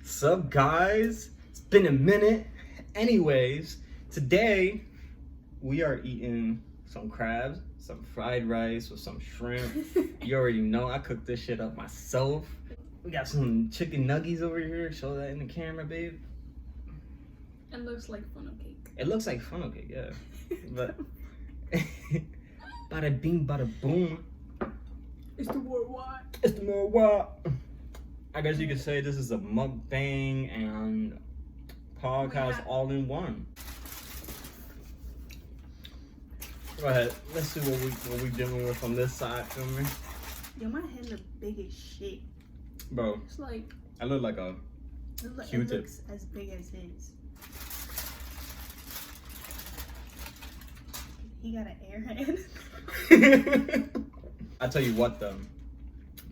Sup, guys? It's been a minute. Anyways, today we are eating some crabs, some fried rice with some shrimp. You already know I cooked this shit up myself. We got some chicken nuggies over here. Show that in the camera, babe. It looks like funnel cake. It looks like funnel cake, yeah. But bada bing, bada boom. It's the worldwide. It's the worldwide. I guess you could say this is a mukbang and podcast all in one. Go ahead. Let's see what we dealing with on this side, feel me? Yo, my head look big as shit. Bro, It's like I look like a it Q-tip. looks as big as his. He got an airhead. I tell you what though,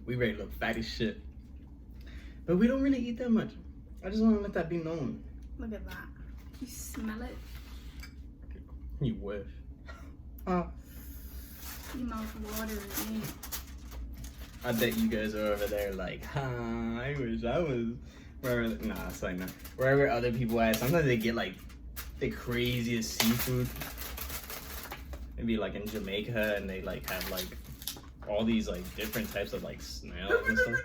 we ready to look fat as shit. But we don't really eat that much. I just want to let that be known. Look at that. You smell it? You wish. Your mouth watering. I bet you guys are over there like, I wish I was wherever. Nah, it's like not wherever other people at. Sometimes they get like the craziest seafood. Maybe like in Jamaica, and they like have like all these like different types of like snails and stuff.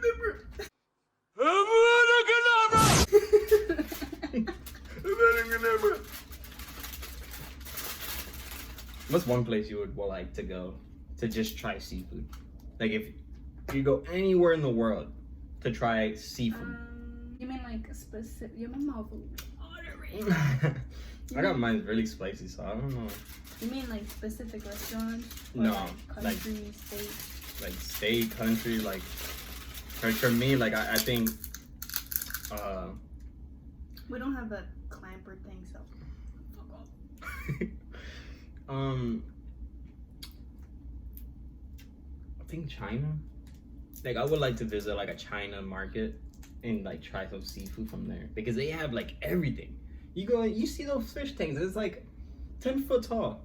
What's one place you would like to go to just try seafood? Like if you go anywhere in the world to try seafood. You mean like a specific? Your mouth watering. I got mine really spicy, so I don't know. You mean like specific restaurants? Or No, like country, state. Like state, country, like for me, like I think We don't have a clamper thing, so fuck off. I think China. Like I would like to visit like a China market and like try some seafood from there because they have like everything. You go, you see those fish tanks. It's like 10 foot tall,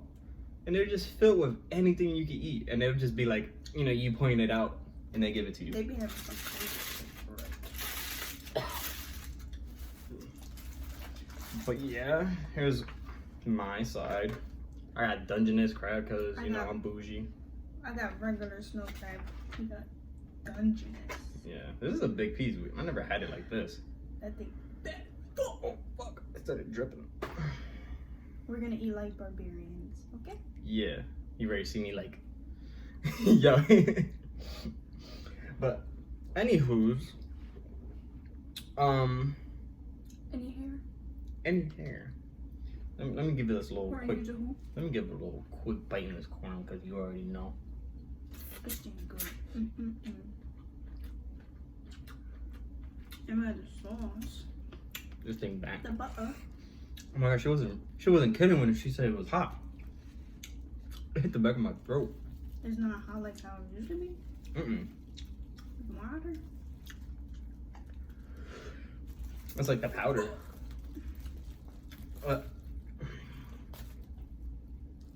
and they're just filled with anything you can eat. And they'll just be like, you know, you point it out and they give it to you. They be having some crazy shit. But yeah, here's my side. I got Dungeness crab because you know I'm bougie. I got regular snow crab. You got Dungeness. Yeah, this is a big piece. I never had it like this. That thing. Oh fuck! It started dripping. We're gonna eat like barbarians, okay? Yeah, you already see me like, yo. But anywho's, Any hair? any hair. Let me give this a little Or quick. any who? Let me give it a little quick bite in this corn because you already know. This thing's good. I'm out of sauce. This thing back. The butter. Oh my gosh, she wasn't kidding when she said it was hot. It hit the back of my throat. It's not hot like how it used to be. Water. It's like the powder.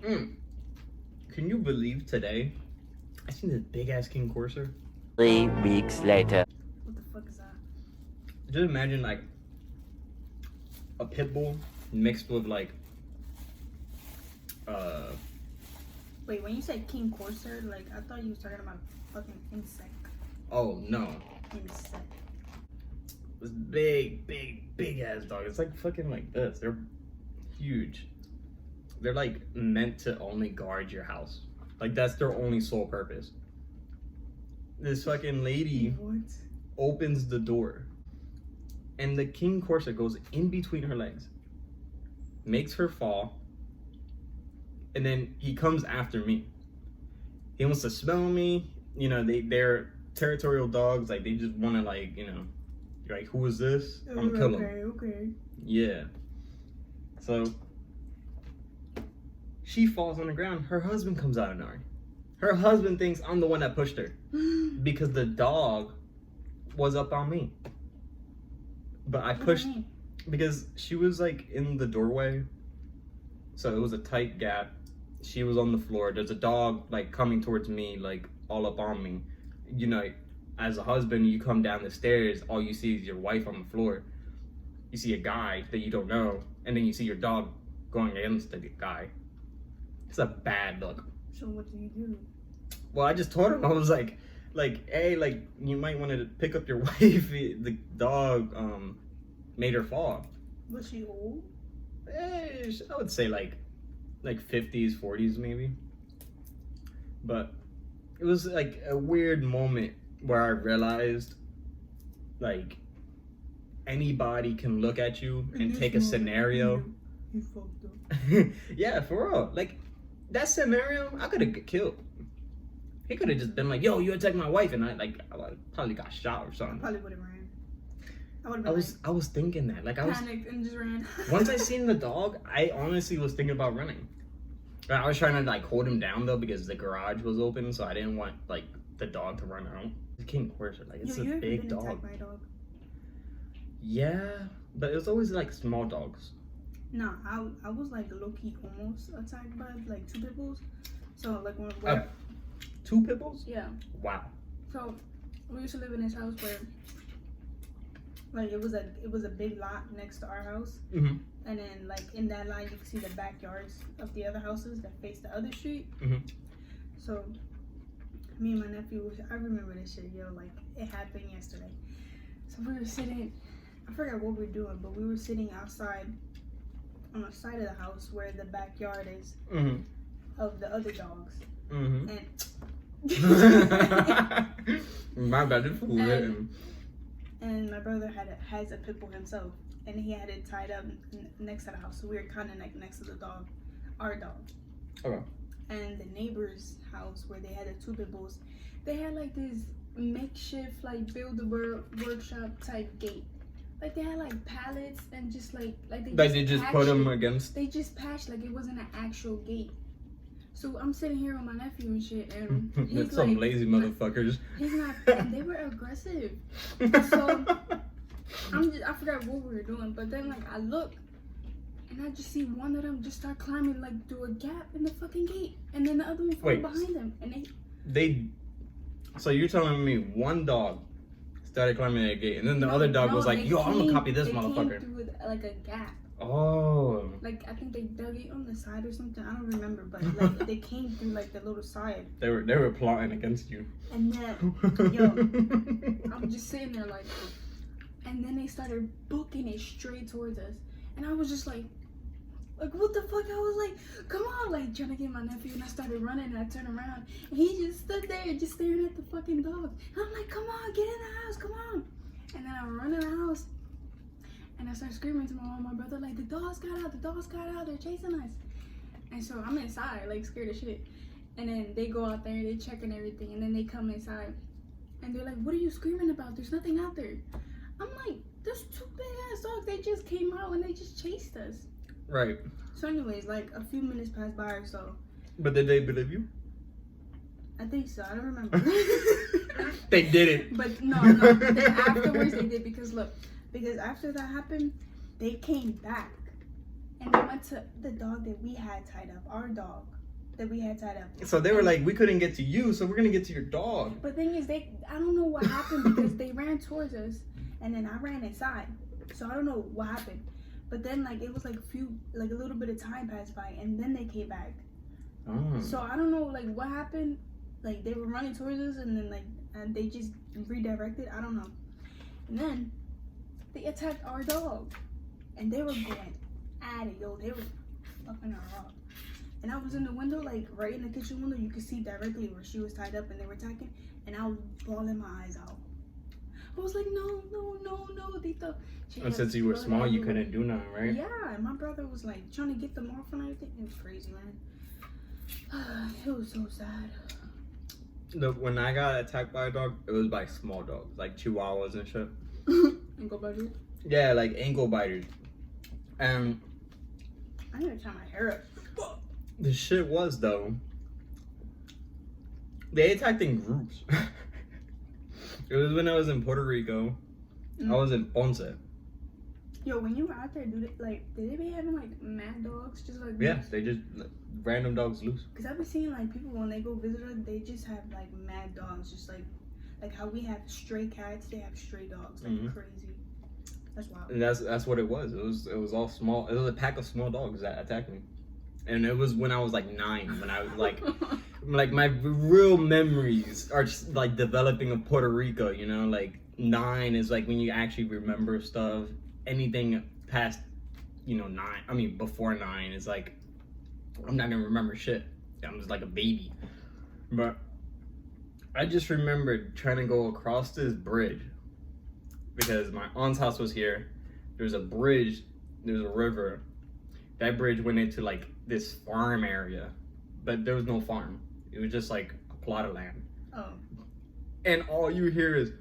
Can you believe today I seen this big ass king courser? 3 weeks later. What the fuck is that? Just imagine like a pit bull mixed with like Wait, when you said king courser, like I thought you was talking about fucking insect. oh no. Insect. This big ass dog. It's like fucking like this. They're huge. They're like meant to only guard your house. Like that's their only sole purpose. This fucking lady opens the door and the king corset goes in between her legs, makes her fall, and then he comes after me. He wants to smell me. You know, they're territorial dogs. Like they just want to like, you know, you're like, who is this? I'm gonna kill him. Okay. Yeah. So she falls on the ground. Her husband comes out of nowhere. Her husband thinks I'm the one that pushed her because the dog was up on me. But I pushed because she was like in the doorway. So it was a tight gap. She was on the floor. There's a dog like coming towards me, like all up on me. You know, as a husband, you come down the stairs, all you see is your wife on the floor. You see a guy that you don't know, and then you see your dog going against the guy. It's a bad look. So what do you do? Well, I just told him, I was like, hey, like, you might want to pick up your wife. The dog made her fall. Was she old? I would say like 50s, 40s maybe. But it was like a weird moment where I realized, like, anybody can look at you and take a scenario. You fucked up. Yeah, for real. Like, that scenario, I could have got killed. He could have just been like, "Yo, you attacked my wife," and I probably got shot or something. Probably would have ran. I was thinking that. Like, I was panicked and just ran. once I seen the dog, I honestly was thinking about running. I was trying to like hold him down though because the garage was open, so I didn't want like the dog to run out. The king horse, like it's Yo, a you ever big been dog. attacked by a dog? Yeah, but it was always like small dogs. Nah, I was like low key almost attacked by like 2 pit bulls. So like when 2 pit bulls? yeah. Wow. So we used to live in this house where like it was a big lot next to our house, Mm-hmm. and then like in that line you can see the backyards of the other houses that face the other street. Mm-hmm. So me and my nephew, I remember this shit, yo, like it happened yesterday. So we were sitting, I forgot what we were doing, but we were sitting outside on the side of the house where the backyard is Mm-hmm. of the other dogs. Mm-hmm. And My bad. It's cool. and my brother has a pit bull himself, and he had it tied up next to the house. So we were kind of like next to the dog, our dog. Okay. And the neighbor's house where they had the 2 pit bulls, they had like this makeshift like workshop type gate. Like they had like pallets and just like They just put them against. They just patched like it wasn't an actual gate. So I'm sitting here with my nephew and shit, and he's That's some like, lazy motherfuckers. He's not, and they were aggressive. So I forgot what we were doing, but then like I look, and I just see one of them just start climbing like through a gap in the fucking gate, and then the other one fell behind them, and they. So you're telling me one dog started climbing that gate, and then the other dog was like, "Yo, I'm gonna copy this motherfucker." Came through like a gap. Oh. Like I think they dug it on the side or something. I don't remember, but like they came through like the little side. They were plotting against you. And then yo, I'm just sitting there like, and then they started booking it straight towards us, and I was just like what the fuck? I was like, come on, like trying to get my nephew, and I started running, and I turned around, and he just stood there, just staring at the fucking dog. And I'm like, come on, get in the house, come on. And then I run in the house. And I started screaming to my mom, my brother, like, the dogs got out, they're chasing us. And so I'm inside, like, scared as shit. And then they go out there, they check and everything, and then they come inside. And they're like, what are you screaming about? There's nothing out there. I'm like, there's 2 big-ass dogs. They just came out and they just chased us. Right. So anyways, like, a few minutes passed by or so. But did they believe you? I think so. I don't remember. They didn't. But no. Then afterwards they did, because after that happened, they came back and they went to the dog that we had tied up, our dog that we had tied up. So they were like, we couldn't get to you, so we're gonna get to your dog. But the thing is, I don't know what happened because they ran towards us and then I ran inside. So I don't know what happened. But then like it was like a little bit of time passed by and then they came back. Oh. So I don't know like what happened. Like they were running towards us and then and they just redirected. I don't know. And then they attacked our dog, and they were going at it, yo. They were fucking her up. And I was in the window, like right in the kitchen window. You could see directly where she was tied up, and they were attacking. And I was bawling my eyes out. I was like, no. They thought. And since you were small, you couldn't do nothing, right? Yeah, and my brother was like trying to get them off and everything. It was crazy, man. It was so sad. Look, when I got attacked by a dog, it was by small dogs, like chihuahuas and shit. Ankle biters? Yeah, like ankle biters. And I need to tie my hair up. the shit was though, they attacked in groups. It was when I was in Puerto Rico. I was in Ponce. Yo, when you were out there, did they be having like mad dogs? Just like Yeah, they just random dogs loose. Cause I've been seeing like people when they go visit us, they just have like mad dogs, just like Like how we have stray cats, they have stray dogs. Like crazy. That's wild. And that's what it was. It was all small. It was a pack of small dogs that attacked me, and it was when I was like 9. When I was like my real memories are just like developing of Puerto Rico. You know, like 9 is like when you actually remember stuff. Anything past, 9. I mean, before 9 is like I'm not gonna remember shit. I'm just like a baby. But I just remembered trying to go across this bridge because my aunt's house was here. There's a bridge, there's a river. That bridge went into like this farm area, but there was no farm. It was just like a plot of land. Oh. And all you hear is,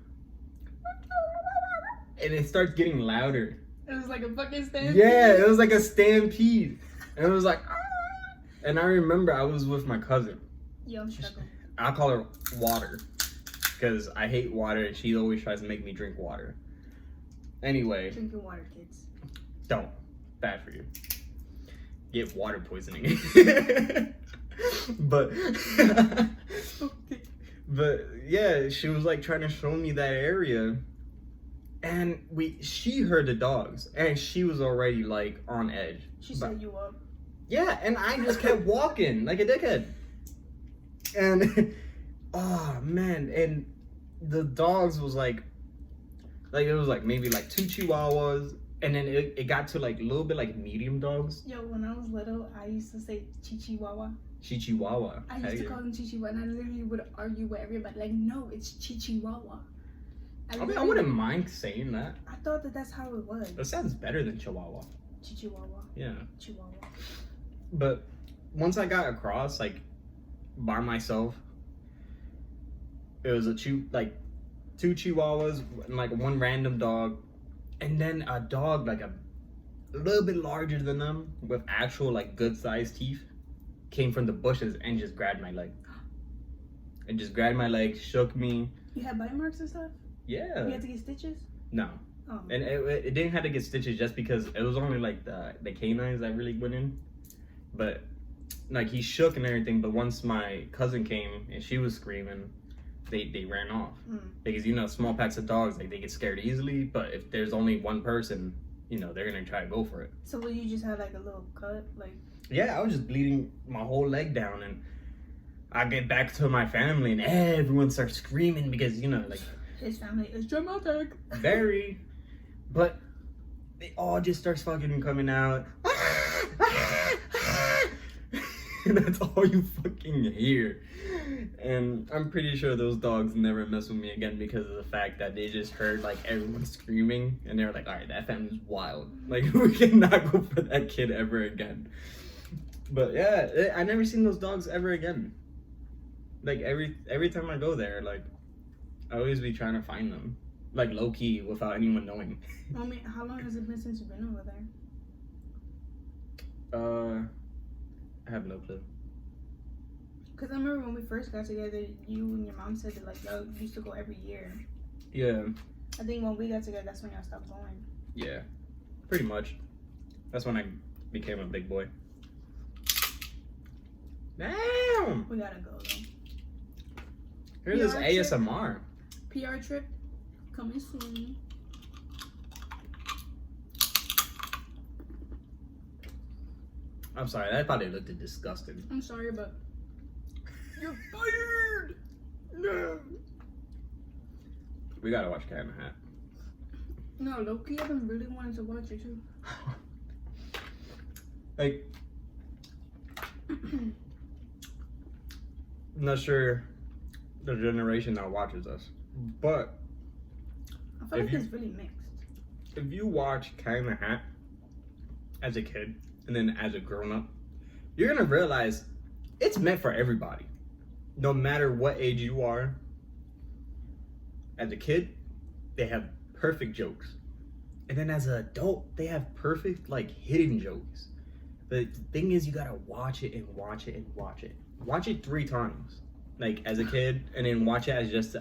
and it starts getting louder. It was like a fucking stampede. Yeah, it was like a stampede. And it was like, and I remember I was with my cousin. Yo, I'm struggling. I call her Water because I hate water and she always tries to make me drink water. Anyway. Drink your water, kids. Don't. Bad for you. Get water poisoning. But Okay. but yeah, she was like trying to show me that area. And she heard the dogs and she was already like on edge. She set you up. Yeah, and I just kept walking like a dickhead. And oh man, and the dogs was like it was like maybe like 2 chihuahuas, and then it got to like a little bit like medium dogs. Yo, when I was little, I used to say chihuahua. Chihuahua. I used to call them chihuahua, and I literally would argue with everybody like, no, it's chihuahua. I mean, I wouldn't mind saying that. I thought that's how it was. That sounds better than Chihuahua. Chihuahua. Yeah. Chihuahua. But once I got across, like by myself, it was two chihuahuas and like one random dog, and then a dog like a little bit larger than them with actual like good sized teeth came from the bushes and just grabbed my leg. And just grabbed my leg, shook me. You had bite marks and stuff? Yeah. You had to get stitches? No. Oh. And it didn't have to get stitches just because it was only like the canines that really went in. But like he shook and everything, but once my cousin came and she was screaming, they ran off. Because small packs of dogs, like they get scared easily, but if there's only one person, they're gonna try to go for it. So you just had like a little cut, like? Yeah, I was just bleeding my whole leg down, and I get back to my family and everyone starts screaming because like his family is dramatic. Very. But they all just starts fucking coming out. And that's all you fucking hear. And I'm pretty sure those dogs never mess with me again because of the fact that they just heard like everyone screaming and they were like, alright, that family's wild. Like we cannot go for that kid ever again. But yeah, I never seen those dogs ever again. Like every time I go there, like I always be trying to find them. Like low key without anyone knowing. I mean, how long has it been since you've been over there? I have no clue. Because I remember when we first got together, you and your mom said that like y'all used to go every year. Yeah. I think when we got together, that's when y'all stopped going. Yeah. Pretty much. That's when I became a big boy. Damn! We gotta go though. Here's this PR trip? ASMR. PR trip coming soon. I'm sorry, that probably looked disgusting. I'm sorry, but you're fired! No! We gotta watch Cat in the Hat. No, Loki, I've been really wanting to watch it too. Like, I'm not sure the generation that watches us, but I feel like it's really mixed. if you watch Cat in the Hat as a kid and then as a grown-up, you're gonna realize it's meant for everybody. No matter what age you are. As a kid, they have perfect jokes. And then as an adult, they have perfect, like, hidden jokes. The thing is, you gotta watch it and watch it and watch it. Watch it 3 times. Like, as a kid, and then watch it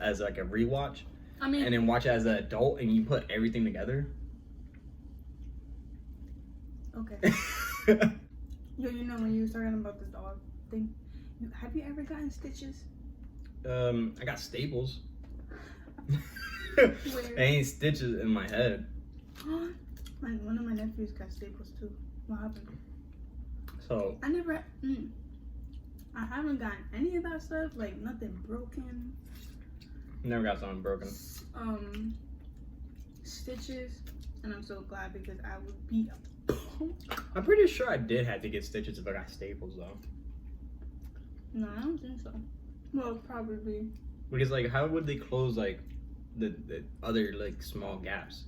as like a rewatch. I mean, and then watch it as an adult, and you put everything together. okay. Yo, when you were talking about the dog thing, have you ever gotten stitches? I got staples. There ain't stitches in my head. One of my nephews got staples too. What happened? So I never. I haven't gotten any of that stuff. Like nothing broken. never got something broken. Stitches, and I'm so glad because I would be. I'm pretty sure I did have to get stitches if I got staples though. No, I don't think so. Well, probably. Because like, how would they close like the other like small gaps?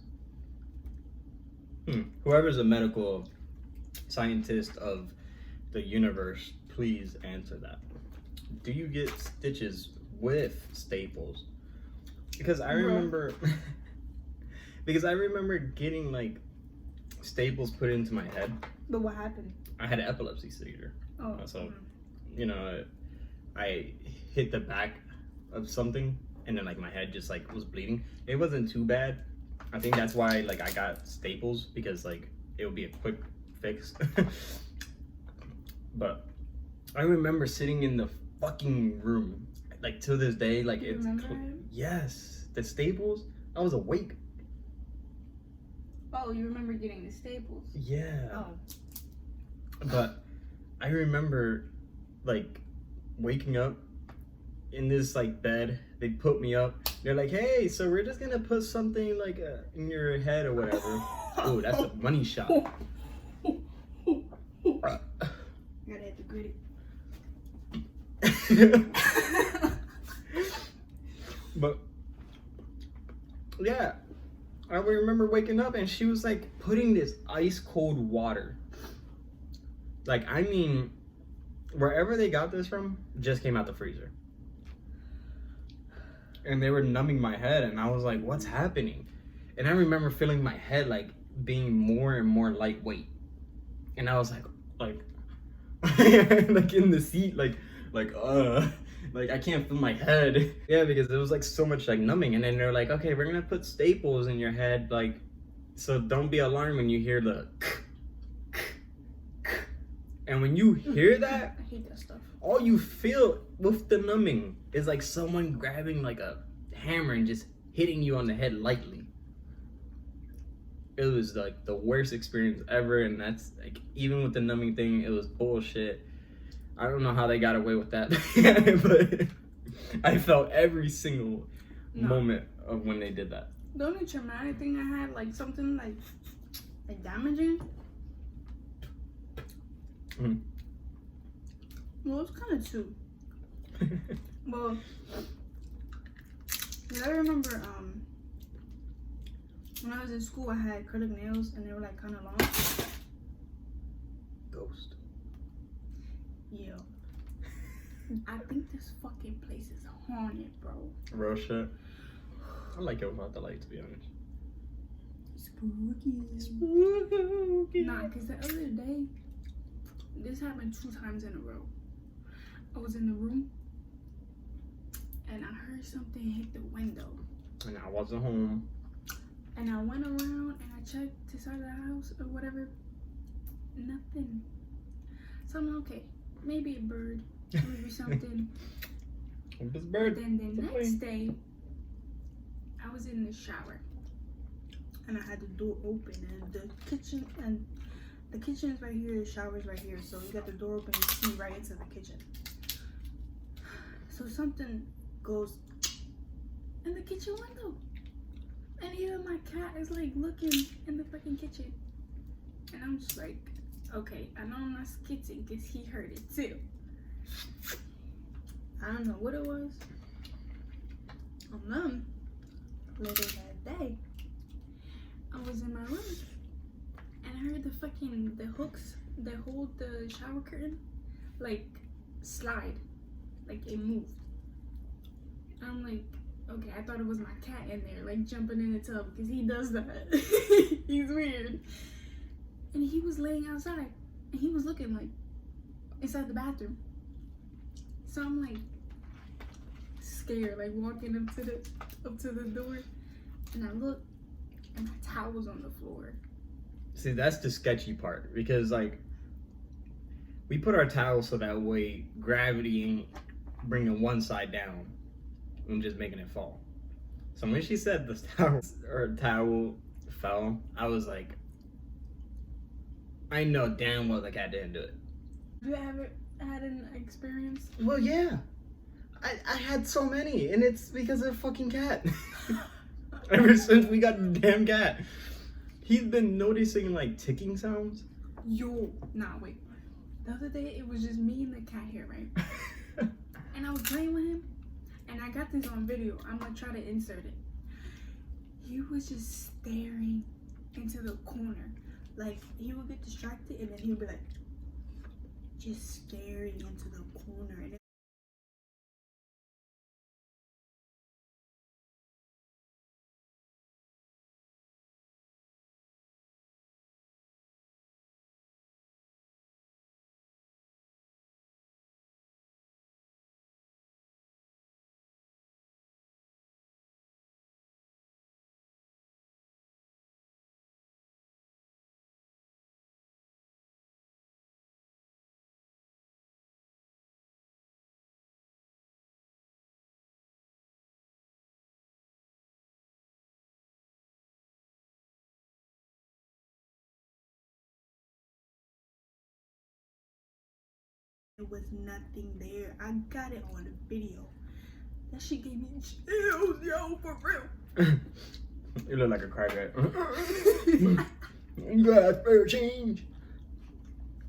Whoever's a medical scientist of the universe, please answer that. Do you get stitches with staples? Because I remember, getting like staples put into my head. But what happened? I had an epilepsy seizure. Oh, So, you know, I hit the back of something, and then like my head just like was bleeding. It wasn't too bad. I think that's why like I got staples, because like it would be a quick fix. But I remember sitting in the fucking room, like to this day, like You it's remember it? yes, the staples. I was awake. Oh, you remember getting the staples? Yeah. Oh. But I remember like waking up in this like bed. They put me up. They're like, hey, so we're just gonna put something like in your head or whatever. Oh, that's a money shot. Gotta have to grit But yeah, I remember waking up and she was like putting this ice cold water. Like, I mean, wherever they got this from just came out the freezer. And they were numbing my head, and I was like, what's happening? And I remember feeling my head like being more and more lightweight. And I was like like in the seat, like I can't feel my head. Yeah, because it was like so much like numbing. And then they're like, okay, we're gonna put staples in your head, like, so don't be alarmed when you hear the and when you hear that, I hate that stuff. all you feel with the numbing is like someone grabbing like a hammer and just hitting you on the head lightly. It was like the worst experience ever, and that's like, even with the numbing thing, it was bullshit. I don't know how they got away with that, but I felt every single moment of when they did that. The only traumatic thing I had, like something like damaging. Well, it's kind of two. Well, I remember when I was in school, I had acrylic nails and they were like kind of long. Ghost. Yo, I think this fucking place is haunted, bro. Real shit. I like it without the light, to be honest. Spooky. Nah, because the other day, this happened 2 times in a row. I was in the room and I heard something hit the window. And I wasn't home. And I went around and I checked the side of the house or whatever. Nothing. So I'm like, okay, maybe a bird, maybe something. This bird. Then the next day, I was in the shower and I had the door open, and the kitchen is right here, the shower's right here. So you got the door open, you see right into the kitchen. So something goes in the kitchen window. And even my cat is like looking in the fucking kitchen. And I'm just like, okay, I know I'm not skitzing because he heard it too. I don't know what it was. Later that day, I was in my room and I heard the hooks that hold the shower curtain like slide, like it moved. I'm like, okay, I thought it was my cat in there, like jumping in the tub, because he does that. He's weird. And he was laying outside and he was looking like inside the bathroom. So I'm like scared, like walking up to the door, and I look and my towel's on the floor. See, that's the sketchy part, because like we put our towels so that way gravity ain't bringing one side down and just making it fall. So when she said the towel fell, I was like, I know damn well the cat didn't do it. Have you ever had an experience? Well, yeah. I had so many, and it's because of the fucking cat. Ever since we got the damn cat. He's been noticing like ticking sounds. Yo, nah, wait. The other day, it was just me and the cat here, right? And I was playing with him, and I got this on video. I'm gonna try to insert it. He was just staring into the corner. Like, he would get distracted, and then he would be like, just staring into the corner. And there was nothing there. I got it on video. That shit gave me chills, yo, for real. You look like a crybaby. You got spare change.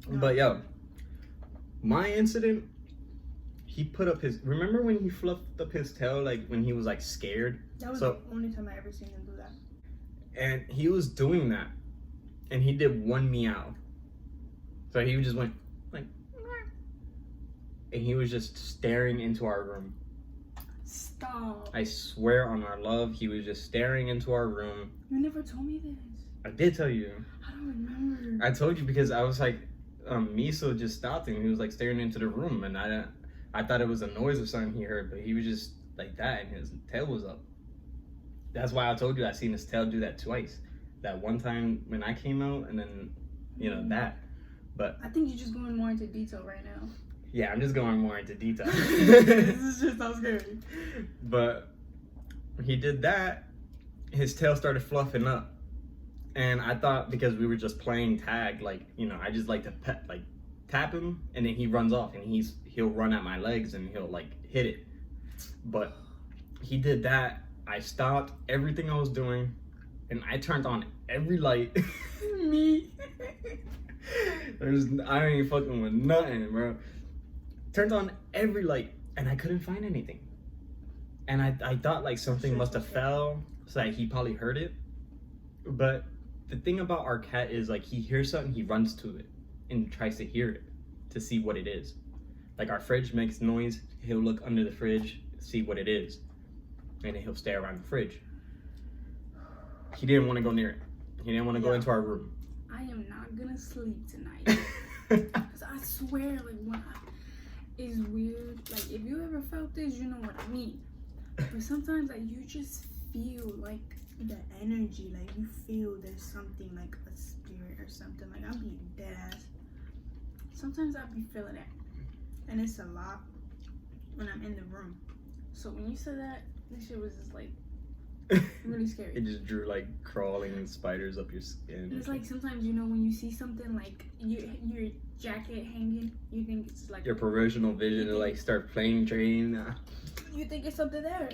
But yo, my incident, he put up his. Remember when he fluffed up his tail, like when he was like scared? That was the only time I ever seen him do that. And he was doing that, and he did one meow. So he just went like, and he was just staring into our room. Stop. I swear on our love, he was just staring into our room. You never told me this. I did tell you. I don't remember. I told you because I was like, Miso just stopped and he was like staring into the room, and I thought it was a noise or something he heard, but he was just like that, and his tail was up. That's why I told you I seen his tail do that twice. That one time when I came out, and then that. But I think you're just going more into detail right now. yeah, I'm just going more into detail. This is just so scary. But he did that, his tail started fluffing up. And I thought because we were just playing tag, like, I just like to tap him, and then he runs off, and he'll run at my legs and he'll like hit it. But he did that. I stopped everything I was doing, and I turned on every light. Me. I ain't fucking with nothing, bro. Turned on every light, and I couldn't find anything. And I thought like something must have fell, so like, he probably heard it. But the thing about our cat is like he hears something, he runs to it and tries to hear it to see what it is. Like our fridge makes noise, he'll look under the fridge, see what it is, and then he'll stay around the fridge. He didn't want to go near it. He didn't want to go into our room. I am not gonna sleep tonight. Cause I swear, like it's weird. Like if you ever felt this, you know what I mean. But sometimes like you just feel like the energy, like you feel there's something like a spirit or something. Like I'm being dead ass. Sometimes I'll be feeling it, and it's a lot when I'm in the room. So when you said that, this shit was just like really scary. It just drew like crawling spiders up your skin. It's like sometimes when you see something like your jacket hanging, you think it's like your perversional vision to like start playing train. You think it's something there,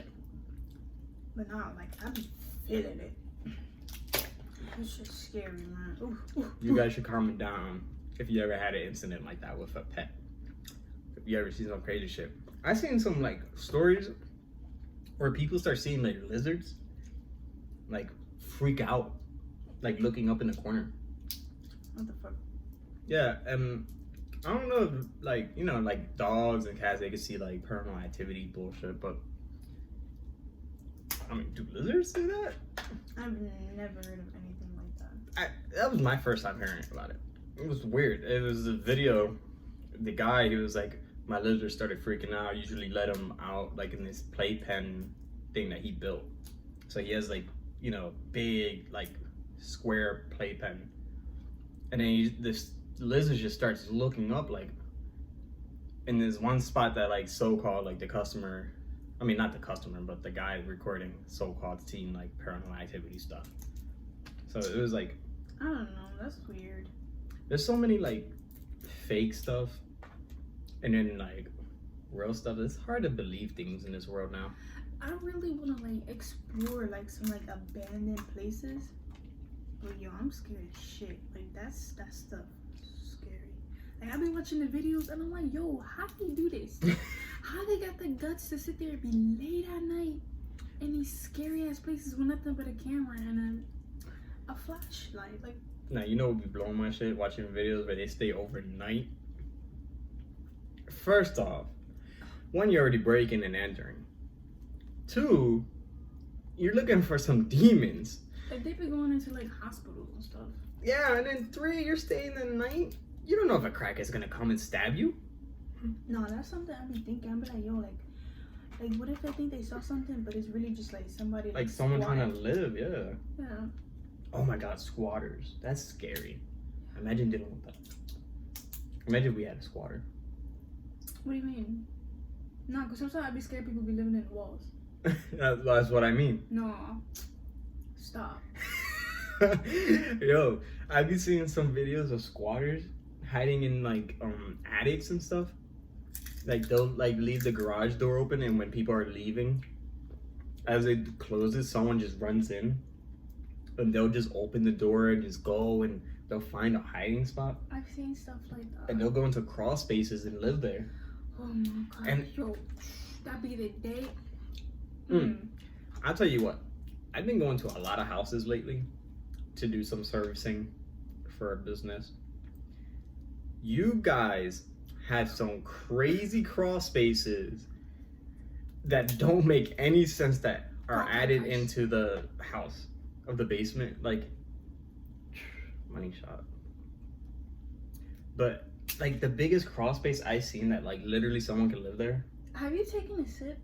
but no, like I be feeling it. It's just scary, man. Ooh, ooh, You guys should calm it down if you ever had an incident like that with a pet. If you ever see some crazy shit. I seen some like stories where people start seeing like lizards like freak out, like looking up in the corner. what the fuck? Yeah, and I don't know if like like dogs and cats, they can see like paranormal activity bullshit, but I mean, do lizards do that? I've never heard of anything like that. That was my first time hearing about it. It was weird. It was a video. The guy, he was like, my lizard started freaking out. I usually let him out like in this playpen thing that he built. So he has like, big like square playpen. And then this lizard just starts looking up like in this one spot that like so-called like the customer I mean, not the customer, but the guy recording so-called teen like paranormal activity stuff. So it was like, I don't know. That's weird. there's so many like fake stuff, and then like real stuff. It's hard to believe things in this world now. I really want to like explore like some like abandoned places. But yo, I'm scared as shit. Like that stuff scary. Like I've been watching the videos and I'm like, yo, how do you do this? How they got the guts to sit there and be late at night in these scary ass places with nothing but a camera and a flashlight? Like, Now you know what be blowing my shit watching videos where they stay overnight. First off, one, you're already breaking and entering. Two, you're looking for some demons. like they be going into like hospitals and stuff. Yeah, and then three, you're staying the night. You don't know if a crackhead's gonna come and stab you. No, that's something I be thinking. I be like, yo, like what if they think they saw something, but it's really just like somebody Like someone trying to squatting? live, yeah. Yeah. Oh my god, squatters. That's scary. Imagine dealing with that. Imagine we had a squatter. What do you mean? No, because sometimes I be scared people be living in walls. That's what I mean. No. Stop. Yo, I've been seeing some videos of squatters hiding in like attics and stuff. Like they'll like leave the garage door open, and when people are leaving, as it closes, someone just runs in, and they'll just open the door and just go, and they'll find a hiding spot, I've seen stuff like that. and they'll go into crawl spaces and live there. Oh my god. And- yo, that be the day. I'll tell you what, I've been going to a lot of houses lately to do some servicing for a business. You guys have some crazy crawl spaces that don't make any sense that are Oh, added gosh. into the house of the basement. Like, money shot. But like the biggest crawl space I've seen that like literally someone can live there. Have you taken a sip?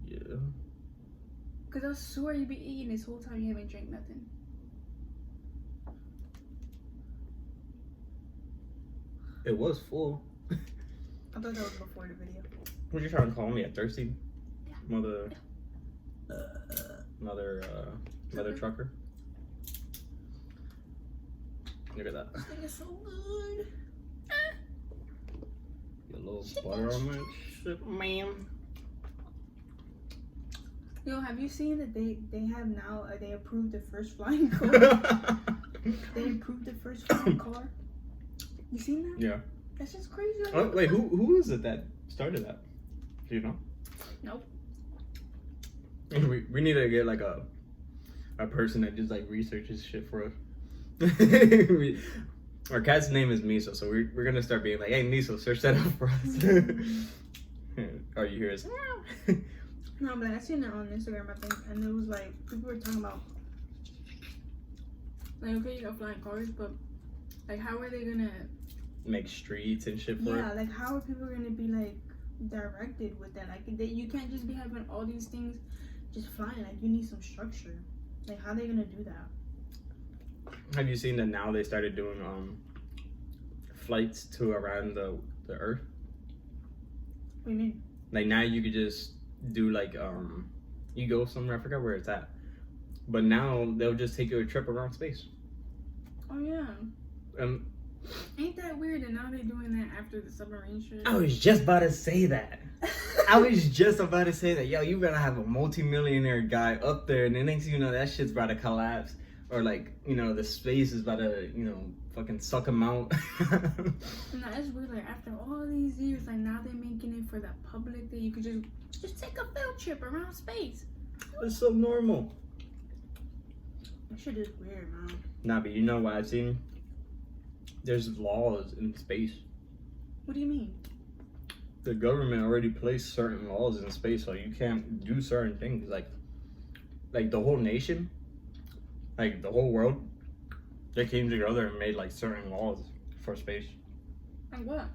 Yeah. Because I swear you be eating this whole time you haven't drank nothing. It was full. I thought that was before the video. What you trying to call me, a thirsty Yeah. mother trucker? Look at that. This thing is so good. Get a little butter on that shit, man. Yo, have you seen that they have now, they approved the first flying car? They approved the first flying car. You seen that? Yeah. That's just crazy. Like, Oh, wait, who is it that started that? Do you know? Nope. We need to get like a person that just like researches shit for us. Our cat's name is Miso, so we're gonna start being like, hey Miso, search that up for us. All you hear is No, but I seen it on Instagram, I think, and it was like, people were talking about, like, okay, you got flying cars, but, like, how are they gonna, make streets and shit for yeah, it. like, how are people gonna be, like, directed with that? Like, you can't just be having all these things just flying, like, you need some structure. Like, how are they gonna do that? Have you seen that now they started doing flights to around the earth? What do you mean? Like now you could just do like you go somewhere, I forgot where it's at, but now they'll just take you a trip around space. Oh, yeah. Um, Ain't that weird that now they're doing that after the submarine shit? I was just about to say that. I was just about to say that. Yo, you better have a multi-millionaire guy up there, and the next thing you know, that shit's about to collapse, or like, you know, the space is about to, you know, fucking suck him out. No, it's weird, like, after all these years, like, now they're making it for the public that you could just take a field trip around space. It's so normal. That shit is weird, man. Nah, but you know what I've seen? There's laws in space. What do you mean? The government already placed certain laws in space, so you can't do certain things. Like the whole nation, like the whole world, they came together and made like certain laws for space. Like what?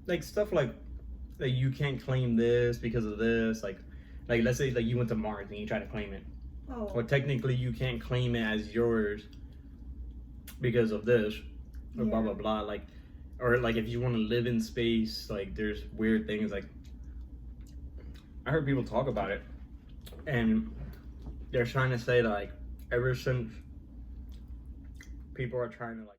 Like stuff like you can't claim this because of this. Like let's say like you went to Mars and you try to claim it. Oh. Well, technically you can't claim it as yours because of this, or blah blah blah. Like, or like if you want to live in space, like there's weird things like I heard people talk about it, and they're trying to say that, like, ever since people are trying to, like,